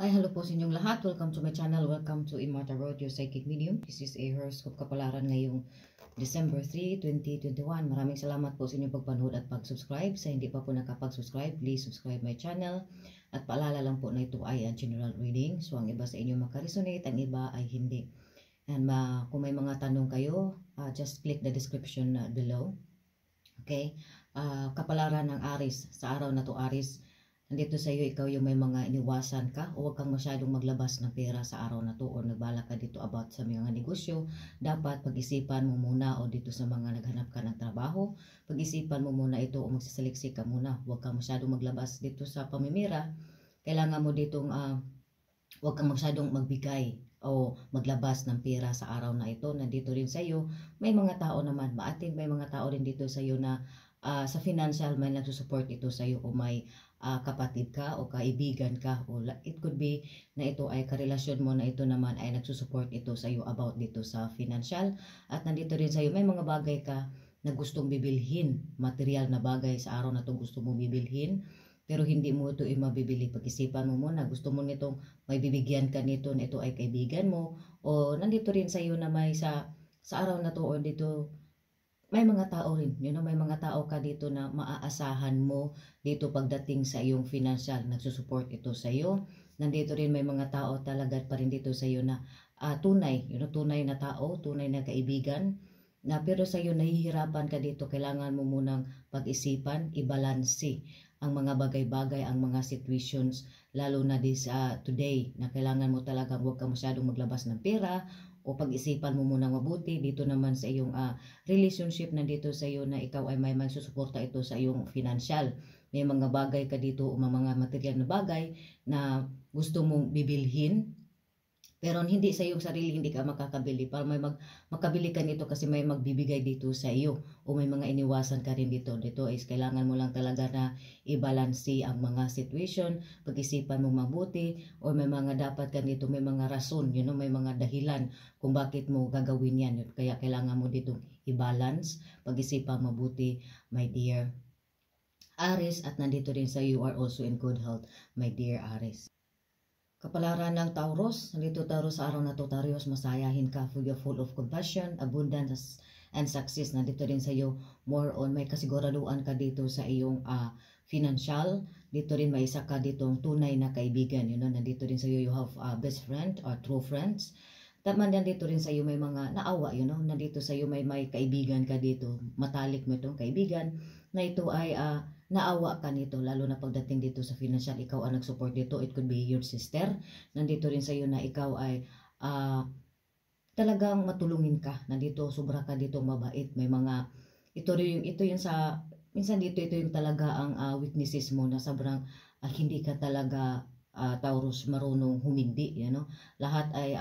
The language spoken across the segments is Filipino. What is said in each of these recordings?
Hi, hello po sa inyong lahat. Welcome to my channel. Welcome to Immortal Road, your psychic medium. This is a horoscope kapalaran ngayong December 3, 2021. Maraming salamat po sa inyong pagpanood at pag-subscribe. Sa hindi pa po nakapag-subscribe, please subscribe my channel. At paalala lang po na ito ay a general reading. So, ang iba sa inyo makaresonate, ang iba ay hindi. And kung may mga tanong kayo, just click the description below. Okay? Kapalaran ng Aries. Sa araw na to, Aries, nandito sa iyo, ikaw yung may mga iniwasan ka o huwag kang masyadong maglabas ng pera sa araw na to o nagbala ka dito about sa mga negosyo. Dapat pag-isipan mo muna o dito sa mga naghanap ka ng trabaho. Pag-isipan mo muna ito o magsasaliksik ka muna. Huwag kang masyadong maglabas dito sa pamimira. Kailangan mo ditong huwag kang masyadong magbigay o maglabas ng pera sa araw na ito. Nandito rin sa iyo, may mga tao naman, maating may mga tao rin dito sa iyo na sa financial may nagsusupport ito sa iyo o may kapatid ka o kaibigan ka o it could be na ito ay karelasyon mo na ito naman ay nagsusupport ito sa iyo about dito sa financial. At nandito rin sa iyo may mga bagay ka na gustong bibilhin, material na bagay sa araw na ito gusto mong bibilhin pero hindi mo ito mabibili. Pag-isipan mo muna, gusto mo nitong may bibigyan ka nito na ito ay kaibigan mo o nandito rin sa iyo na may sa araw na to o dito may mga tao rin, may mga tao ka dito na maaasahan mo dito pagdating sa iyong financial, nagsusupport ito sa iyo. Nandito rin may mga tao talaga pa rin dito sa iyo na tunay, tunay na tao, tunay na kaibigan, na pero sa iyo nahihirapan ka dito, kailangan mo munang pag-isipan, ibalansi ang mga bagay-bagay, ang mga situations, lalo na today, na kailangan mo talagang huwag ka masyadong maglabas ng pera, o pag-isipan mo muna mabuti dito naman sa iyong relationship. Nandito sa iyo na ikaw ay may susuporta ito sa iyong financial. May mga bagay ka dito o mga material na bagay na gusto mong bibilhin pero hindi sa iyong sarili, hindi ka makakabili. Para may makabili ka nito kasi may magbibigay dito sa iyo o may mga iniwasan ka rin dito. Dito is kailangan mo lang talaga na i-balansi ang mga situation, pag-isipan mo mabuti o may mga dapat ka dito, may mga rason, may mga dahilan kung bakit mo gagawin yan. Kaya kailangan mo dito i-balance, pag-isipan mabuti, my dear Aries. At nandito rin sa you are also in good health, my dear Aries. Kapalaran ng Taurus, nandito Taurus sa araw na to, Taurus, masayahin ka, full of compassion, abundance, and success. Nandito rin sa iyo, more on, may kasiguraduhan ka dito sa iyong financial. Dito rin may isa ka ditong tunay na kaibigan. Nandito rin sa iyo, you have best friend or true friends. Taman nandito rin sa iyo may mga naawa, nandito sa iyo may kaibigan ka dito, matalik mo itong kaibigan, na ito ay naawa ka nito, lalo na pagdating dito sa financial, ikaw ang nag-support dito. It could be your sister. Nandito rin sa iyo na ikaw ay talagang matulungin ka. Nandito, sobra ka dito mabait. May mga, ito yung sa, minsan dito, ito yung talaga ang weaknesses mo na sobrang hindi ka talaga, Taurus, marunong humindi. Lahat ay,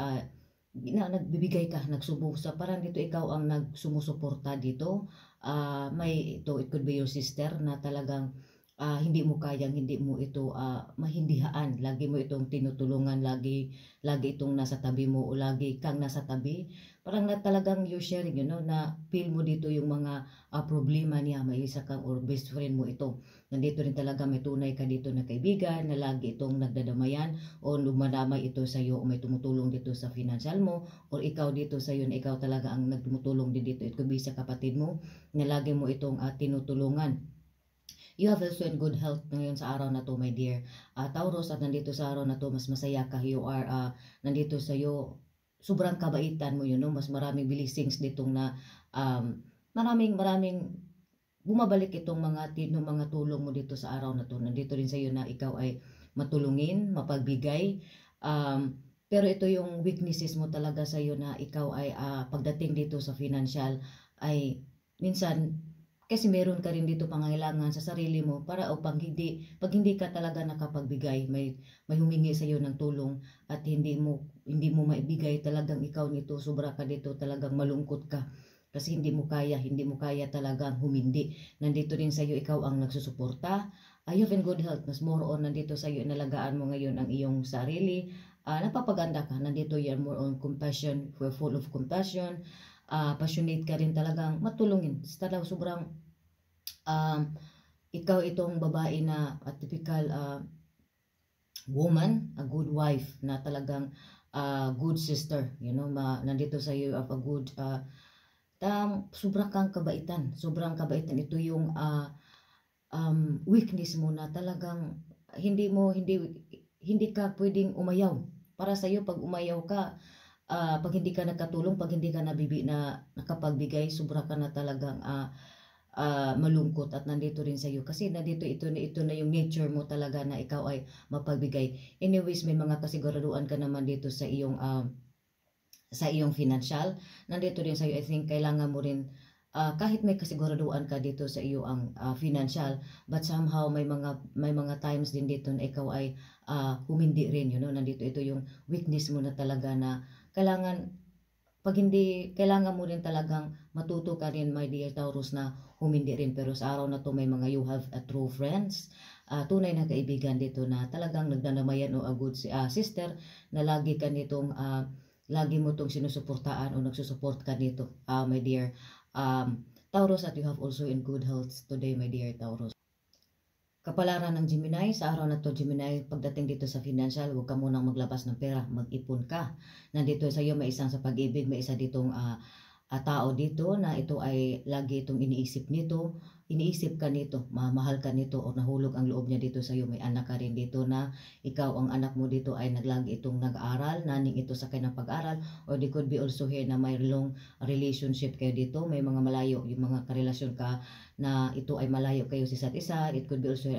nagbibigay ka, nagsubok sa, parang dito ikaw ang nagsumusuporta dito. It could be your sister na talagang hindi mo kayang, hindi mo ito mahindihaan. Lagi mo itong tinutulungan, lagi itong nasa tabi mo o lagi kang nasa tabi. Parang talagang you're sharing, na feel mo dito yung mga problema niya, may isa kang or best friend mo ito. Nandito rin talaga may tunay ka dito na kaibigan na lagi itong nagdadamayan o lumadamay ito sa iyo o may tumutulong dito sa financial mo or ikaw dito sa iyo na ikaw talaga ang nagtumutulong dito. It could be sa kapatid mo na lagi mo itong tinutulungan. You have also in good health ngayon sa araw na to, my dear Taurus. At nandito sa araw na to, mas masaya ka. You are nandito sa iyo, sobrang kabaitan mo, mas maraming blessings ditong na maraming bumabalik itong mga tulong mo dito sa araw na to. Nandito rin sa iyo na ikaw ay matulungin, mapagbigay. Pero ito yung weaknesses mo talaga sa iyo na ikaw ay pagdating dito sa financial ay minsan kasi meron ka rin dito pangailangan sa sarili mo para pag hindi ka talaga nakapagbigay, may humingi sa iyo ng tulong at hindi mo maibigay, talagang ikaw nito, sobra ka dito, talagang malungkot ka kasi hindi mo kaya talagang humindi. Nandito rin sa iyo, ikaw ang nagsusuporta. You have in good health, mas more on nandito sa iyo, inalagaan mo ngayon ang iyong sarili. Napapaganda ka, nandito yan more on compassion, we're full of compassion. Passionate ka rin talagang matulungin. Talagang sobrang ikaw itong babae na typical woman, a good wife, na talagang good sister, nandito sa iyo of a good sobrang kang kabaitan, sobrang kabaitan. Ito yung weakness mo na talagang hindi ka pwedeng umayaw. Para sa iyo, pag umayaw ka, pag hindi ka nagkatulong, pag hindi ka nakapagbigay, sobra ka na talagang malungkot, at nandito rin sa iyo kasi ito na yung nature mo talaga na ikaw ay mapagbigay. Anyways, may mga kasiguraduhan ka naman dito sa iyong financial. Nandito rin sa iyo, I think kailangan mo rin kahit may kasiguraduhan ka dito sa iyo ang financial, but somehow may mga times din dito na ikaw ay humindi rin, nandito ito yung weakness mo na talaga na kailangan mo rin talagang matuto ka rin, my dear Taurus, na humindi rin. Pero sa araw na to, may mga you have a true friends, tunay na kaibigan dito na talagang nagdanamayan o a good sister na lagi mo itong sinusuportaan o nagsusupport ka dito, my dear Taurus, at you have also in good health today, my dear Taurus. Kapalaran ng Gemini, sa araw na to Gemini, pagdating dito sa financial, huwag ka munang maglabas ng pera, mag-ipon ka. Nandito sa iyo, may isang sa pag-ibig, may isa ditong tao dito na ito ay lagi itong iniisip ka nito, mahal ka nito, o nahulog ang loob niya dito sa iyo. May anak ka rin dito na ikaw, ang anak mo dito ay naglagi itong nag-aaral, naning ito sa kanyang pag-aral, or they could be also here na may long relationship kayo dito, may mga malayo, yung mga karelasyon ka na ito ay malayo kayo sa isa't isa. It could be also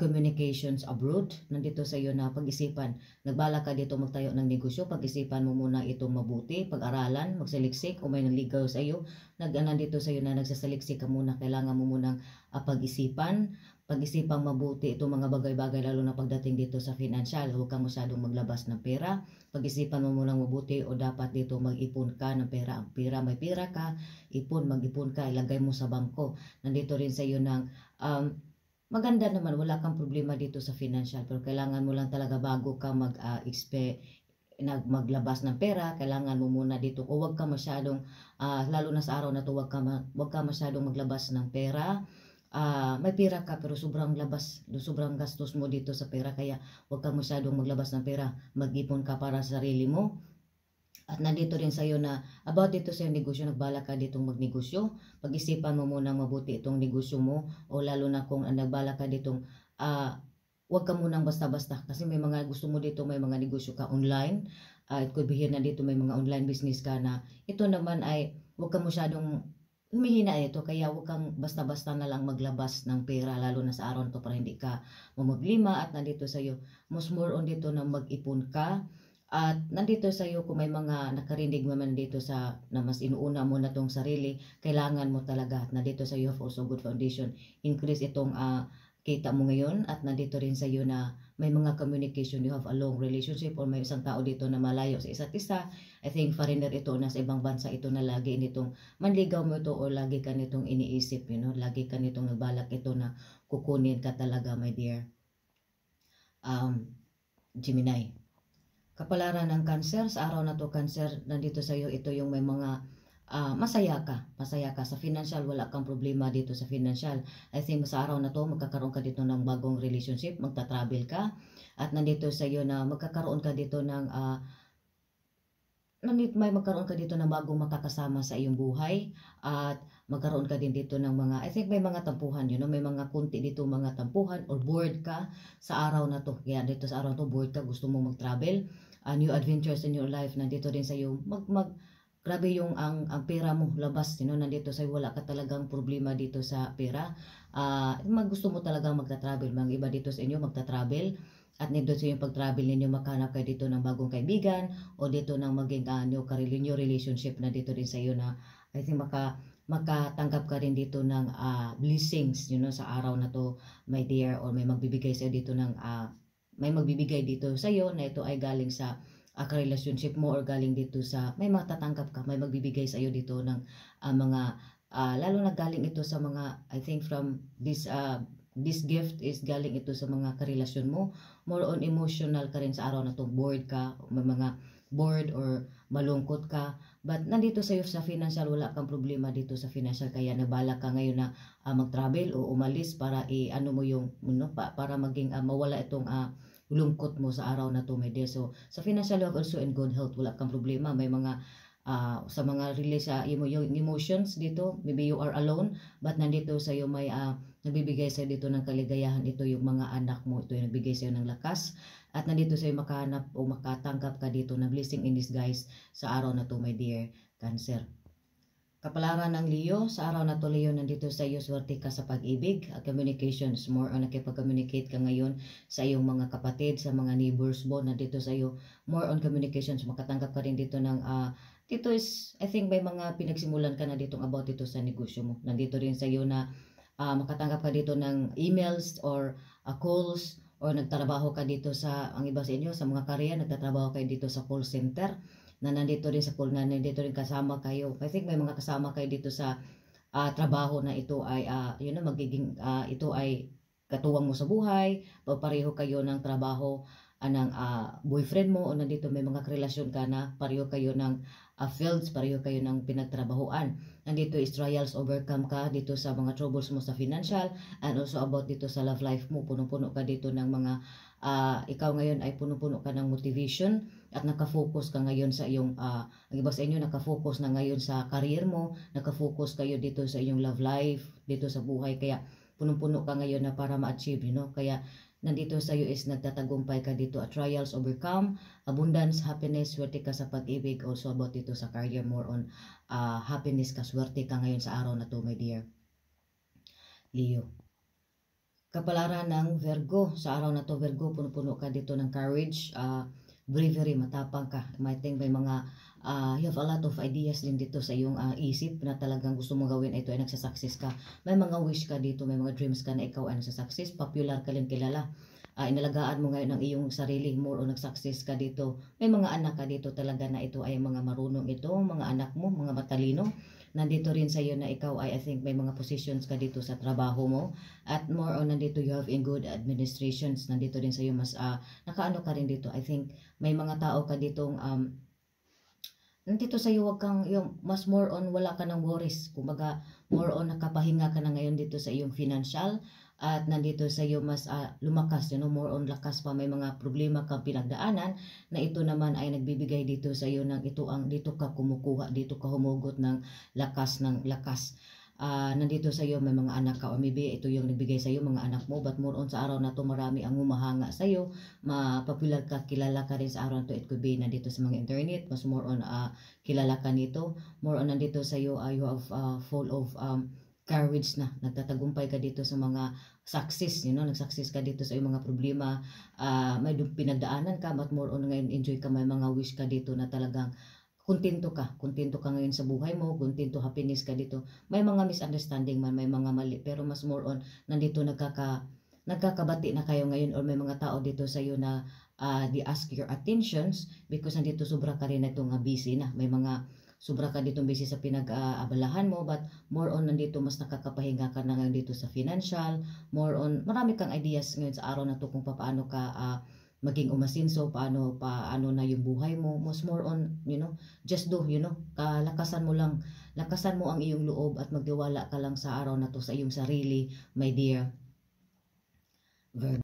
communications abroad. Nandito sa iyo na pag-isipan, nagbala ka dito magtayo ng negosyo, pag-isipan mo muna itong mabuti, pag-aralan, magsaliksik, o may naligaw sa iyo, nandito sa iyo na nagsasaliksik ka muna, kailangan mo munang pag-isipang mabuti itong mga bagay-bagay, lalo na pagdating dito sa financial. Huwag kang masyadong maglabas ng pera, pag-isipan mo munang mabuti, o dapat dito mag-ipon ka ng pera. Ang pera, may pera ka, mag-ipon ka, ilagay mo sa bangko. Nandito rin sa iyo ng maganda naman, wala kang problema dito sa financial, pero kailangan mo lang talaga bago ka maglabas ng pera, kailangan mo muna dito, o wag ka masyadong lalo na sa araw na to, wag ka masyadong maglabas ng pera. May pera ka pero sobrang gastos mo dito sa pera, kaya wag ka masyadong maglabas ng pera, mag-ipon ka para sa sarili mo. At nandito rin sa iyo na about dito sa negosyo, nagbala ka ditong magnegosyo, pag-isipan mo muna mabuti itong negosyo mo, o lalo na kung nagbala ka ditong wag ka munang basta-basta, kasi may mga gusto mo dito, may mga negosyo ka online, it could be here na dito may mga online business ka na ito naman ay wag ka masyadong humihina ito, kaya wag kang basta-basta na lang maglabas ng pera, lalo na sa araw to, para hindi ka mamublima. At nandito sa iyo, most more on dito na mag-ipon ka. At nandito sa iyo, kung may mga nakarinig naman dito na mas inuuna mo na tong sarili, kailangan mo talaga. At nandito sa iyo, have also good foundation. Increase itong kita mo ngayon. At nandito rin sa iyo na may mga communication, you have a long relationship, or may isang tao dito na malayo sa isa't isa. I think foreigner ito, nasa ibang bansa ito, na lagi nitong manligaw mo ito, o lagi ka nitong iniisip, lagi ka nitong nagbalak ito na kukunin ka talaga, my dear Gemini. Kapalaran ng Cancer, sa araw na to Cancer, nandito sa iyo, ito yung may mga masaya ka sa financial, wala kang problema dito sa financial. I think sa araw na to, magkakaroon ka dito ng bagong relationship, magta-travel ka, at nandito sa iyo na magkakaroon ka dito ng magkaroon ka dito ng bagong makakasama sa iyong buhay, at magkaroon ka din dito ng mga, I think may mga tampuhan, may mga kunti dito, mga tampuhan, or bored ka sa araw na to. Kaya dito sa araw na to, bored ka, gusto mo mag-travel, new adventures in your life. Nandito din sa iyo, grabe yung ang pera mo labas, nandito sa iyo, wala ka talagang problema dito sa pera. Gusto mo talagang magta-travel. Mga iba dito sa inyo magta-travel, at nandito sa yung pag-travel ninyo, maghanap kayo dito ng bagong kaibigan, o dito ng maging new relationship. Na dito din sa iyo na I think makatanggap ka rin dito ng blessings, sa araw na to, my dear, or may magbibigay sa dito ng magbibigay dito sa iyo na ito ay galing sa ka-relationship mo, or galing dito sa may matatanggap ka, may magbibigay sa iyo dito ng mga lalo na galing ito sa mga, I think from this gift is galing ito sa mga karelasyon mo. More on emotional ka rin sa araw na to, bored ka, may mga bored or malungkot ka, but nandito sa iyo sa financial, wala kang problema dito sa financial, kaya nabala ka ngayon na mag-travel o umalis para mo yung para maging mawala itong lungkot mo sa araw na to, my dear. So sa financial you have also in good health, wala kang problema. May mga sa mga release sa yung emotions dito, maybe you are alone, but nandito sa iyo may nagbibigay sa dito ng kaligayahan. Ito yung mga anak mo, ito yung nagbigay sa iyo ng lakas, at nandito sa iyo makahanap o makatanggap ka dito ng blessing in disguise sa araw na to, my dear Cancer. Kapalaran ng Leo, sa araw na to, Leo, nandito sa iyo, swerte ka sa pag-ibig, communications, more on nakipag-communicate ka ngayon sa iyong mga kapatid, sa mga neighbors mo, nandito sa iyo, more on communications, makatanggap ka rin dito ng, dito is, I think may mga pinagsimulan ka na dito about dito sa negosyo mo, nandito rin sa iyo na makatanggap ka dito ng emails or calls, or nagtrabaho ka dito sa, ang iba sa inyo, sa mga karya, nagtatrabaho kayo dito sa call center, na nandito rin sa pool, na nandito rin kasama kayo. I think may mga kasama kayo dito sa trabaho na ito ay magiging ito ay katuwang mo sa buhay, pareho kayo ng trabaho ng boyfriend mo, o nandito may mga relasyon ka na pareho kayo ng fields, pareho kayo ng pinagtrabahoan. Nandito is trials, overcome ka dito sa mga troubles mo sa financial, and also about dito sa love life mo, puno-puno ka dito ng mga ikaw ngayon ay puno-puno ka ng motivation, at nakafocus ka ngayon sa iyong ang iba sa inyo nakafocus na ngayon sa career mo, nakafocus kayo dito sa iyong love life, dito sa buhay, kaya puno-puno ka ngayon na para ma-achieve, kaya nandito sa iyo is nagtatagumpay ka dito at trials, overcome, abundance, happiness, swerte ka sa pag-ibig, also about dito sa career, more on happiness ka, swerte ka ngayon sa araw na to, my dear Leo. Kapalaran ng Virgo, sa araw na to, Virgo, puno-puno ka dito ng courage, bravery, matapang ka. I think may mga you have a lot of ideas din dito sa iyong isip na talagang gusto mong gawin, ito ay nagsasucess ka. May mga wish ka dito, may mga dreams ka na ikaw ay nagsasucess, popular ka rin, kilala. Inalagaan mo ngayon ang iyong sarili, more o nagsuccess ka dito. May mga anak ka dito talaga na ito ay mga marunong ito, mga anak mo, mga matalino. Nandito rin sa iyo na ikaw ay, I think may mga positions ka dito sa trabaho mo, at more on nandito you have in good administrations. Nandito rin sa iyo mas nakaano ka rin dito. I think may mga tao ka ditong nandito sa iyo, wag kang yung mas more on wala ka ng worries, kumbaga more on nakapahinga ka na ngayon dito sa iyong financial, at nandito sa iyo mas lumakas, more on lakas pa. May mga problema kang pinagdaanan na ito naman ay nagbibigay dito sa iyo ng dito ka kumukuha, dito ka humugot ng lakas. Nandito sa iyo may mga anak ka, o maybe ito yung nagbigay sa iyo mga anak mo, but more on sa araw na to marami ang humahanga sa iyo, mapopular ka, kilala ka rin sa araw na to. It could be nandito sa mga internet, mas more on kilala ka nito, more on nandito sa iyo you have full of courage na, nagtatagumpay ka dito sa mga success, nagsuccess ka dito sa iyong mga problema, may pinagdaanan ka, but more on ngayon enjoy ka, may mga wish ka dito na talagang kontento ka ngayon sa buhay mo, kontento, happiness ka dito. May mga misunderstanding man, may mga mali, pero mas more on nandito nagkakabati na kayo ngayon, or may mga tao dito sa iyo na they ask your attentions, because nandito sobra ka rin na itong busy na, may mga sobra ka dito busy sa pinag-abalahan mo, but more on nandito mas nakakapahinga ka na ngayon dito sa financial, more on marami kang ideas ngayon sa araw na to kung paano ka maging umasinso, paano na yung buhay mo, mas more on, just do, lakasan mo ang iyong loob, at magtiwala ka lang sa araw na to sa iyong sarili, my dear Virgo.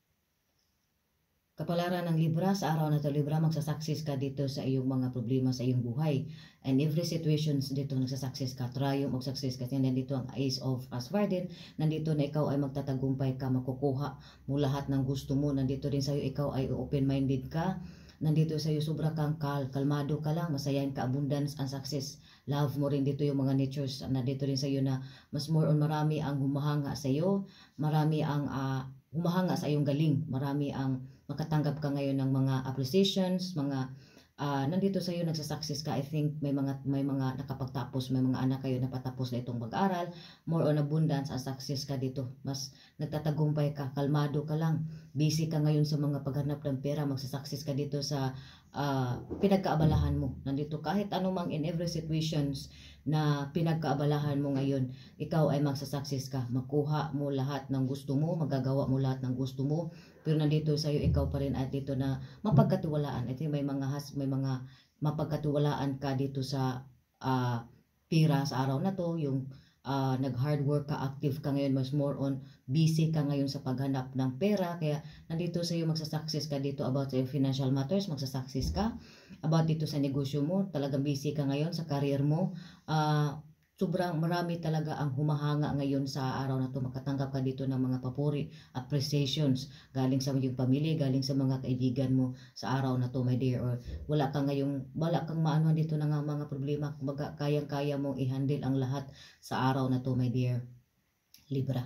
Kapalaran ng Libra, sa araw na to, Libra, magsasucess ka dito sa iyong mga problema sa iyong buhay, and every situations dito nagsasucess ka, triumph o success ka. Nandito ang Ace of Swords, nandito na ikaw ay magtatagumpay ka, makukuha mo lahat ng gusto mo. Nandito rin sa iyo ikaw ay open-minded ka, nandito sa iyo sobra kang kalmado ka lang, masayahin ka, abundance and success. Love mo rin dito yung mga natures, nandito rin sa iyo na mas more on marami ang humahanga sa iyo, marami ang humahanga sa iyong galing, marami ang makatanggap ka ngayon ng mga appreciations, mga nandito sa iyo nagsasucess ka. I think may mga nakapagtapos, may mga anak kayo na patapos na itong pag-aral, more on abundance and success ka dito, mas nagtatagumpay ka, kalmado ka lang, busy ka ngayon sa mga paghanap ng pera, magsasucess ka dito sa pinagkaabalahan mo. Nandito kahit anumang in every situations na pinagkaabalahan mo ngayon, ikaw ay magsasucess ka, makuha mo lahat ng gusto mo, magagawa mo lahat ng gusto mo, pero nandito sa iyo ikaw pa rin at dito na mapagkatiwalaan. I think may mga mapagkatiwalaan ka dito sa pira sa araw na to, yung nag-hard work ka, active ka ngayon, mas more on busy ka ngayon sa paghanap ng pera, kaya nandito sa iyo magsasucess ka dito about sa financial matters, magsasucess ka about dito sa negosyo mo, talagang busy ka ngayon sa career mo. Sobrang marami talaga ang humahanga ngayon sa araw na to. Makatanggap ka dito ng mga papuri, appreciations galing sa iyong pamilya, galing sa mga kaibigan mo sa araw na to, my dear. Or wala kang maano dito ng mga problema. Kumbaga, kayang-kaya mong i-handle ang lahat sa araw na to, my dear. Libra.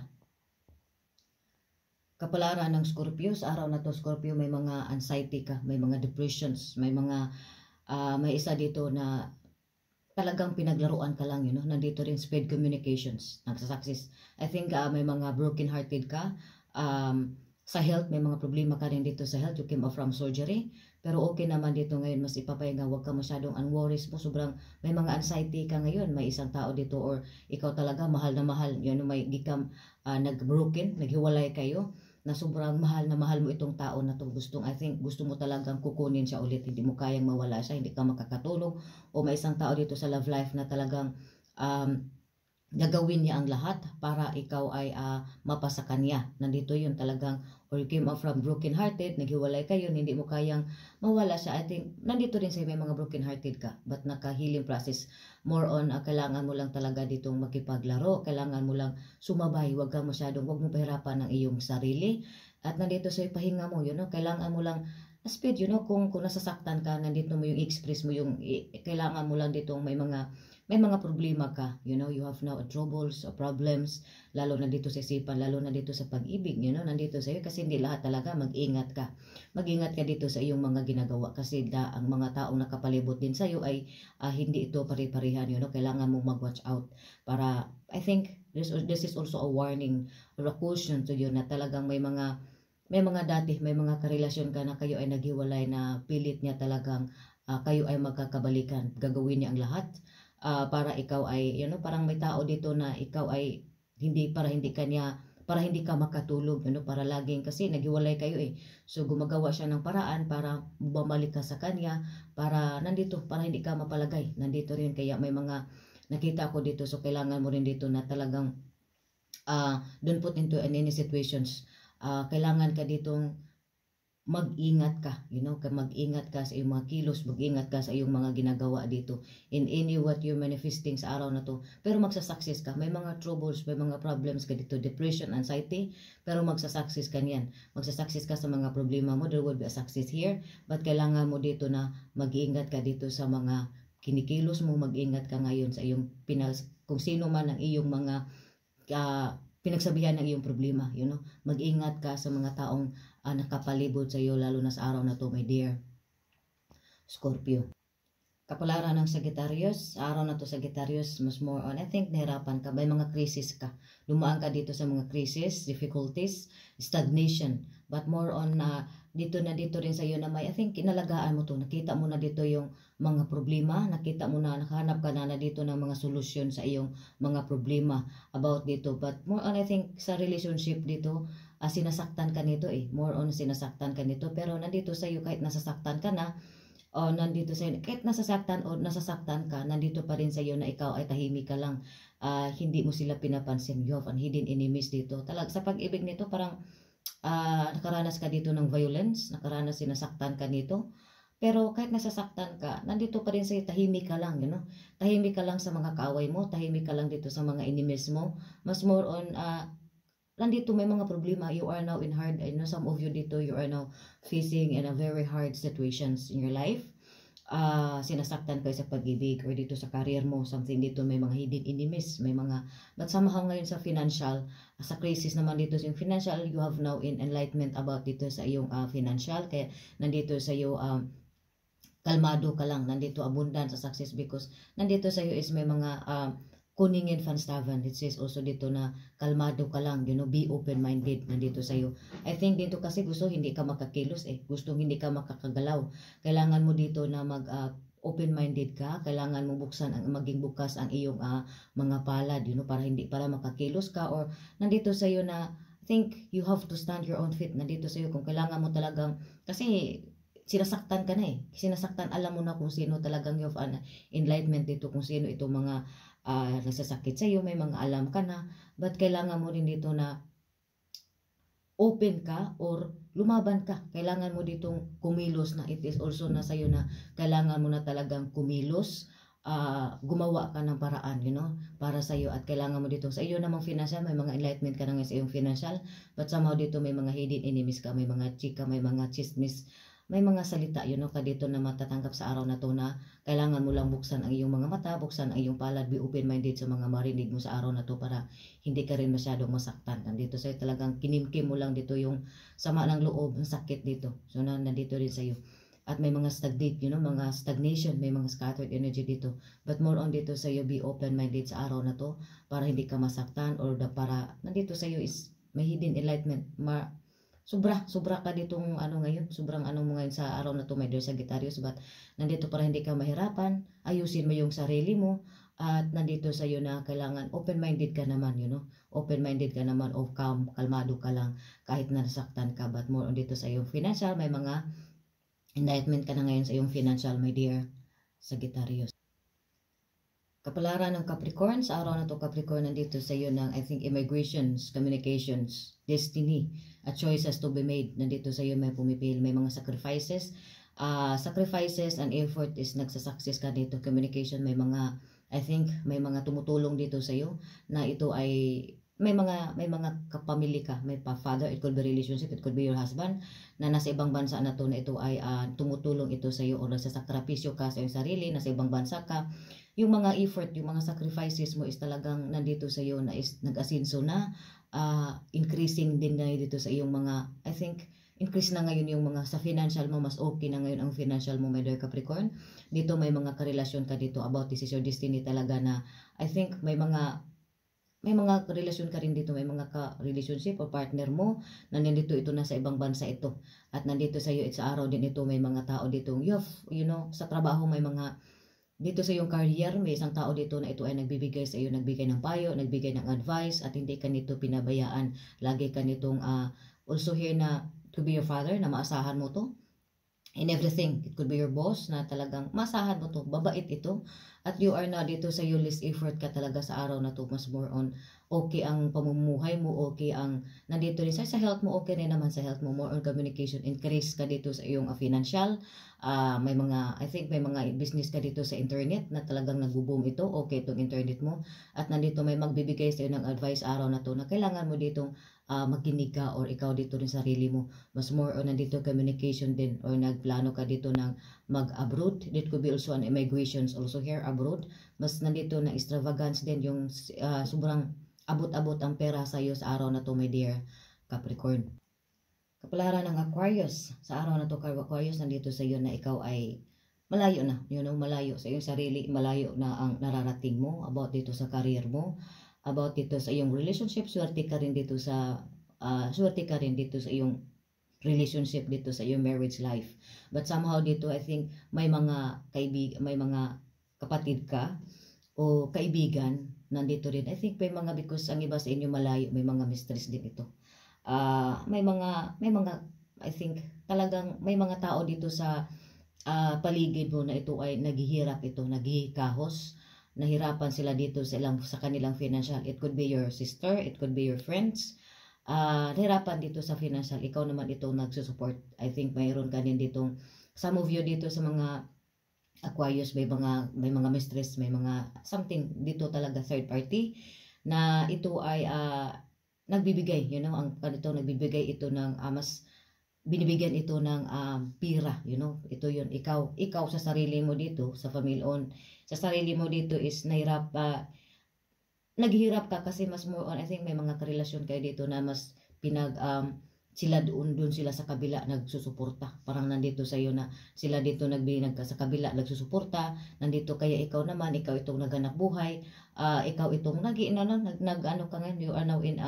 Kapalaran ng Scorpio, sa araw na to, Scorpio, may mga anxiety ka, may mga depressions, may isa dito na talagang pinaglaruan ka lang, nandito rin speed communications, nagsasucess. I think may mga broken hearted ka, sa health, may mga problema ka rin dito sa health, you came off from surgery, pero okay naman dito ngayon, mas ipapahinga, huwag ka masyadong unworries mo, sobrang may mga anxiety ka ngayon, may isang tao dito, or ikaw talaga, mahal na mahal, may gikam, nag-broken, naghiwalay kayo, na sobrang mahal na mahal mo itong tao na to, I think gusto mo talagang kukunin siya ulit, hindi mo kayang mawala siya, hindi ka makakatulog, o may isang tao dito sa love life na talagang gagawin niya ang lahat para ikaw ay mapasa kanya. Nandito yun talagang, or you came off from broken hearted, naghiwalay kayo, hindi mo kayang mawala siya. I think nandito rin sa may mga broken hearted ka, but naka-healing process, more on kailangan mo lang talaga ditong makipaglaro, kailangan mo lang sumabay, huwag mo pahirapan ng iyong sarili, at nandito sa pahinga mo, kailangan mo lang speed, kung nasasaktan ka, nandito mo yung express mo yung, kailangan mo lang ditong may mga problema ka, you have now troubles or problems, lalo na dito sa isipan, lalo na dito sa pag-ibig, nandito sa iyo, kasi hindi lahat talaga, mag-ingat ka dito sa iyong mga ginagawa, kasi ang mga taong nakapalibot din sa iyo ay hindi ito pare-parehan, kailangan mong mag-watch out, para, I think, this is also a warning or a caution to you, na talagang may mga karelasyon ka na kayo ay naghiwalay, na pilit niya talagang kayo ay magkakabalikan, gagawin niya ang lahat, para ikaw ay, parang may tao dito na ikaw ay para hindi ka makatulog, para laging, kasi naghiwalay kayo so gumagawa siya ng paraan para bumalik ka sa kanya, para hindi ka mapalagay, nandito rin, kaya may mga nakita ko dito, so kailangan mo rin dito na talagang don't put into any situations, kailangan ka ditong mag-ingat ka, mag-ingat ka sa iyong mga kilos, mag-ingat ka sa iyong mga ginagawa dito, in any what you're manifesting sa araw na to, pero magsasucess ka, may mga troubles, may mga problems ka dito, depression, anxiety, pero magsasucess ka niyan, magsasucess ka sa mga problema mo, there will be a success here, but kailangan mo dito na mag-ingat ka dito sa mga kinikilos mo, mag-ingat ka ngayon sa iyong kung sino man ang iyong mga pinagsabihan ng iyong problema, mag-ingat ka sa mga taong nakapalibot sa iyo, lalo na sa araw na to, my dear Scorpio. Kapalaran ng Sagittarius, sa araw na to, Sagittarius, mas more on, I think, nahirapan ka, may mga crisis ka, dumaan ka dito sa mga crisis, difficulties, stagnation, but more on dito rin sa iyo na may, I think, inalagaan mo to, nakita mo na dito yung mga problema, nakita mo na, nakahanap ka na dito ng mga solusyon sa iyong mga problema about dito, but more on, I think, sa relationship dito, sinasaktan ka nito more on sinasaktan ka nito, pero nandito sa iyo, kahit nasasaktan ka na, o nandito sa iyo, kahit nasasaktan ka, nandito pa rin sa iyo na ikaw ay tahimik ka lang, hindi mo sila pinapansin, you have an hidden enemies dito, sa pag-ibig nito, parang nakaranas ka dito ng violence, sinasaktan ka nito, pero kahit nasasaktan ka, nandito pa rin sa iyo, tahimik ka lang, tahimik ka lang sa mga kaaway mo, tahimik ka lang dito sa mga enemies mo, mas more on, nandito may mga problema, you are now in hard, some of you dito, you are now facing in a very hard situations in your life, sinasaktan kayo sa pag-ibig, or dito sa career mo, something dito, may mga hidden enemies, but somehow ngayon sa financial, sa crisis naman dito sa financial, you have now in enlightenment about dito sa iyong financial, kaya nandito sa iyo, kalmado ka lang, nandito abundance sa success, because nandito sa iyo is may mga kuningin fanstavan, it says also dito na kalmado ka lang, be open-minded, nandito sa iyo. I think dito kasi gusto hindi ka makakilos gusto hindi ka makakagalaw, kailangan mo dito na open-minded ka, kailangan mo maging bukas ang iyong mga palad, para makakilos ka, or nandito sa iyo na, I think you have to stand your own feet, nandito sa iyo, kung kailangan mo talagang, kasi sinasaktan ka na sinasaktan, alam mo na kung sino talagang you have an enlightenment dito, kung sino itong mga nasasakit sa iyo, may mga alam ka na, but kailangan mo rin dito na open ka or lumaban ka. Kailangan mo ditong kumilos na it is also na sa'yo na kailangan mo na talagang kumilos, gumawa ka ng paraan, para sa'yo at kailangan mo dito. Sa iyo namang financial, may mga enlightenment ka na ngayon sa iyong financial, but somehow dito may mga hidden enemies ka, may mga chika, may mga chismis, may mga salita, ka dito na matatanggap sa araw na to na kailangan mo lang buksan ang iyong mga mata, buksan ang iyong palad, be open-minded sa mga marinig mo sa araw na to para hindi ka rin masyadong masaktan. Nandito sa'yo talagang kinimkim mo lang dito yung sama ng loob, ang sakit dito. So nandito rin sa'yo. At may mga stagnate, mga stagnation, may mga scattered energy dito. But more on dito sa'yo, be open-minded sa araw na to para hindi ka masaktan or para nandito sa'yo is may hidden enlightenment. Sobra ka ditong ngayon, sobrang mo ngayon sa araw na to, my dear Sagittarius, but nandito para hindi ka mahirapan, ayusin mo yung sarili mo, at nandito sa iyo na kailangan open-minded ka naman, open-minded ka naman, o kalmado ka lang kahit nasaktan ka, but more on dito sa iyong financial, may mga enlightenment ka na ngayon sa iyong financial, my dear Sagittarius. Kapalaran ng Capricorn, sa araw na to Capricorn, nandito sa iyo ng I think immigrations, communications, destiny, at choices to be made. Nandito sa iyo may pumipil, may mga sacrifices, and effort is nagsasucess ka dito. Communication, may mga I think may mga tumutulong dito sa iyo na ito ay may mga kapamilya ka, may pa-father, it could be relationship, it could be your husband na nasa ibang bansa na to, na ito ay tumutulong ito sa iyo o nagsasakripisyo ka sa iyong sarili, nasa ibang bansa ka. Yung mga effort, yung mga sacrifices mo is talagang nandito sa iyo na is nag-asinso na, increasing din na dito sa iyong mga, I think, increase na ngayon yung mga sa financial mo, mas okay na ngayon ang financial mo, my dear Capricorn. Dito may mga karelasyon ka dito about this is your destiny talaga na, I think may mga relasyon ka rin dito, may mga ka-relationship o partner mo na nandito ito na sa ibang bansa ito. At nandito sa iyo, sa araw din ito, may mga tao dito, sa trabaho may mga, dito sa iyong career, may isang tao dito na ito ay nagbibigay sa iyo, nagbigay ng payo, nagbigay ng advice, at hindi ka nito pinabayaan. Lagi ka nitong, also here na, to be your father, na maasahan mo to. In everything, it could be your boss na talagang masahan mo to, babait ito, at you are na dito sa your least effort ka talaga sa araw na to, mas more on okay ang pamumuhay mo, okay ang nandito rin sa health mo, okay rin naman sa health mo, more on communication, increase ka dito sa iyong financial, may mga, I think may mga business ka dito sa internet na talagang nag-boom ito, okay itong internet mo, at nandito may magbibigay sa iyo ng advice araw na to na kailangan mo ditong makinig ka or ikaw dito rin sarili mo, mas more on nandito communication din or nagplano ka dito ng mag-abroad, it could be also an immigrations also here abroad, mas nandito na extravagance din yung sobrang abot-abot ang pera sa iyo sa araw na to, my dear Capricorn. Kapalaran ng Aquarius, sa araw na to Aquarius, nandito sa iyo na ikaw ay malayo na, malayo sa iyong sarili, malayo na ang nararating mo about dito sa career mo, about dito sa iyong relationship, swerte ka rin dito sa iyong relationship dito sa iyong marriage life. But somehow dito I think may mga may mga kapatid ka o kaibigan nandito rin. I think may mga, because ang iba sa inyo malayo, may mga mistress din ito. May mga I think talagang may mga tao dito sa paligid mo na ito ay naghihirap, ito naghihikahos, nahirapan sila dito sa kanilang financial. It could be your sister, it could be your friends. Nahirapan dito sa financial. Ikaw naman ito nagsusupport. I think mayroon ka din ditong, some of you dito sa mga Aquarius, may mga mistress, may mga something dito talaga third party na ito ay nagbibigay, ang kanito nagbibigay ito ng mas binibigyan ito ng pira, ito yun, ikaw sa sarili mo dito, sa family on, sa sarili mo dito is naghihirap ka kasi mas more on, I think may mga karelasyon kayo dito na mas sila doon sila sa kabila nagsusuporta, parang nandito sa iyo na sila dito sa kabila nagsusuporta, nandito kaya ikaw itong naghanap buhay, ikaw itong ka ngayon, you are now in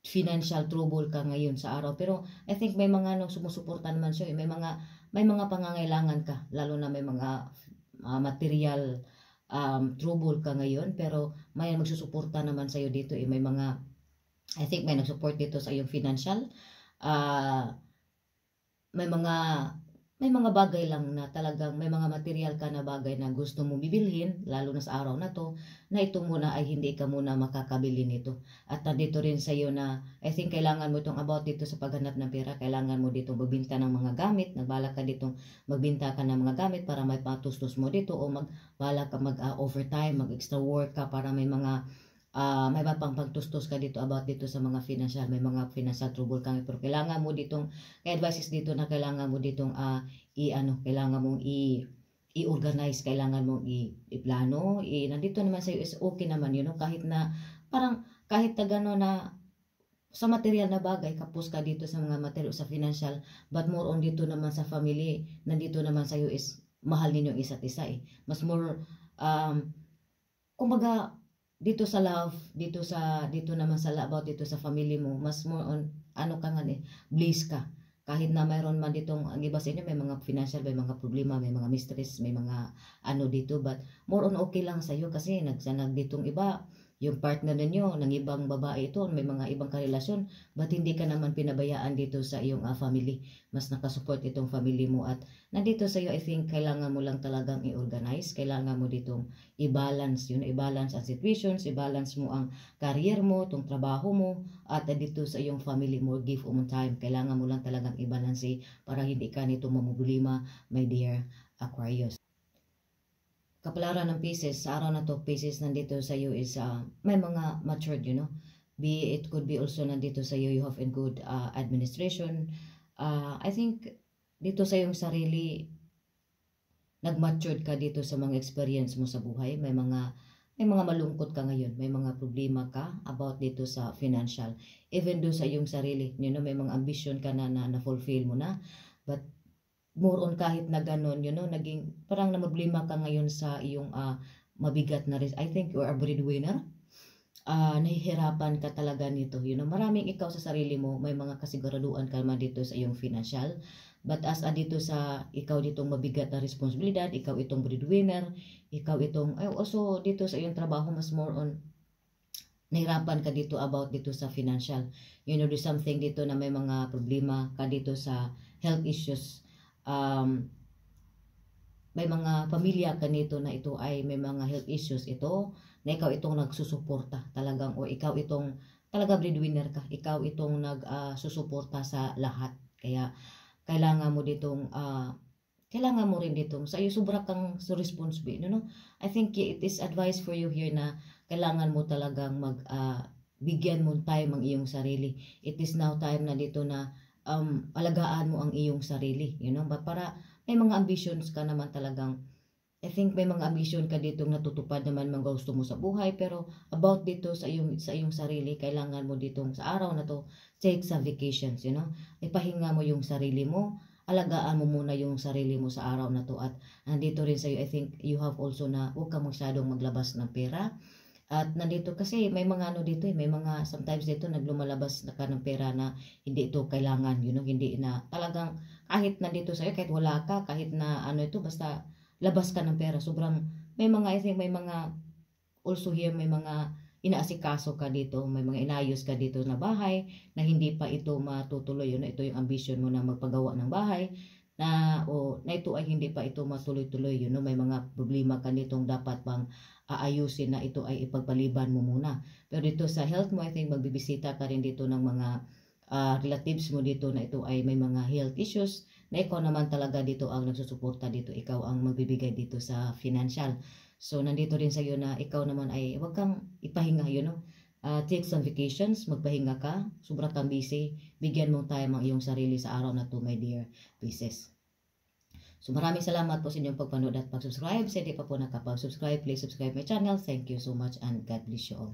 financial trouble ka ngayon sa araw, pero I think may mga sumusuporta naman siya, may mga pangangailangan ka, lalo na may mga material trouble ka ngayon, pero may magsusuporta naman sa iyo dito, may mga I think may nag-support dito sa iyong financial, may mga may mga bagay lang na talagang may mga material ka na bagay na gusto mong bibilhin, lalo na sa araw na to, na ito muna ay hindi ka muna makakabili nito. At nandito rin sa iyo na, I think kailangan mo itong about dito sa paghanap ng pera, kailangan mo dito magbinta ng mga gamit, nagbalak ka dito magbinta ka ng mga gamit para may patustos mo dito, o magbalak ka mag-overtime, mag-extra work ka para may mga may mapang pagtustos ka dito about dito sa mga financial, may mga financial trouble kami, pero kailangan mo ditong, kay advices dito na kailangan mo ditong kailangan mong i-organize, kailangan mong i-plano, nandito naman sa iyo is okay naman yun, no? Kahit na, parang, kahit na gano'n na, sa material na bagay, kapos ka dito sa mga material sa financial, but more on dito naman sa family, nandito naman sa iyo is, mahal ninyo isa't isa eh. Mas more, kumbaga, dito sa love, dito naman sa about dito sa family mo, mas more on, ka nga bliss ka. Kahit na mayroon man ditong, ang iba sa inyo, may mga financial, may mga problema, may mga mistress, may mga dito, but more on okay lang sa iyo kasi nagsanag ditong iba, yung partner ninyo, ng ibang babae ito, may mga ibang karelasyon, but hindi ka naman pinabayaan dito sa iyong family, mas nakasupport itong family mo, at nandito sa iyo, I think, kailangan mo lang talagang i-organize, kailangan mo ditong i-balance, i-balance ang situations, i-balance mo ang career mo, itong trabaho mo, at dito sa iyong family mo, give mo time, kailangan mo lang talagang i-balance para hindi ka nito mamumulima, my dear Aquarius. Kapalaran ng Pisces, sa araw na to, Pisces, nandito sa iyo is, may mga matured, it could be also nandito sa iyo, you have in good administration. I think, dito sa iyong sarili, nag-matured ka dito sa mga experience mo sa buhay, may mga malungkot ka ngayon, may mga problema ka about dito sa financial, even do sa iyong sarili, may mga ambition ka na fulfill mo na, but more on kahit na ganun, naging parang problema ka ngayon sa iyong mabigat na risk. I think you are a breadwinner. Nahihirapan ka talaga nito. Maraming ikaw sa sarili mo, may mga kasiguraduhan ka naman dito sa iyong financial. But as dito sa ikaw ditong mabigat na responsibilidad, ikaw itong breadwinner, ikaw itong, also dito sa iyong trabaho, mas more on, nahirapan ka dito about dito sa financial. There's something dito na may mga problema ka dito sa health issues. May mga pamilya ka nito na ito ay may mga health issues ito, na ikaw itong nagsusuporta talagang, o ikaw itong talaga breadwinner ka, ikaw itong nagsusuporta sa lahat. Kaya kailangan mo ditong kailangan mo rin ditong sa iyo sobra kang responsible, I think it is advice for you here na kailangan mo talagang bigyan mo time ang iyong sarili. It is now time na dito na alagaan mo ang iyong sarili, para may mga ambitions ka naman talagang, I think may mga ambition ka dito natutupad naman mga gusto mo sa buhay, pero about dito sa iyong sarili, kailangan mo ditong sa araw na to, take some vacations, ipahinga mo yung sarili mo, alagaan mo muna yung sarili mo sa araw na to, at nandito rin sa iyo, I think you have also na huwag ka masyadong maglabas ng pera. At nandito kasi may mga dito may mga sometimes dito naglumalabas na ka ng pera na hindi ito kailangan, hindi na talagang kahit nandito sa'yo, kahit wala ka, kahit na ito, basta labas ka ng pera. Sobrang, may mga, I think may mga, also here, may mga inaasikaso ka dito, may mga inayos ka dito na bahay, na hindi pa ito matutuloy, ito yung ambition mo na magpagawa ng bahay, na ito ay hindi pa ito matuloy-tuloy, may mga problema ka nitong dapat bang aayusin na ito ay ipagpaliban mo muna. Pero dito sa health mo, I think magbibisita ka rin dito ng mga relatives mo dito na ito ay may mga health issues, na ikaw naman talaga dito ang nagsusuporta dito, ikaw ang magbibigay dito sa financial. So nandito rin sa iyo na ikaw naman ay wag kang ipahinga, take some vacations, magpahinga ka, sobra kang busy, bigyan mo time ang iyong sarili sa araw na to, my dear Pisces. So maraming salamat po sa inyong pagpanood at pag-subscribe. Sa hindi pa po nakapag-subscribe, please subscribe my channel. Thank you so much and God bless you all.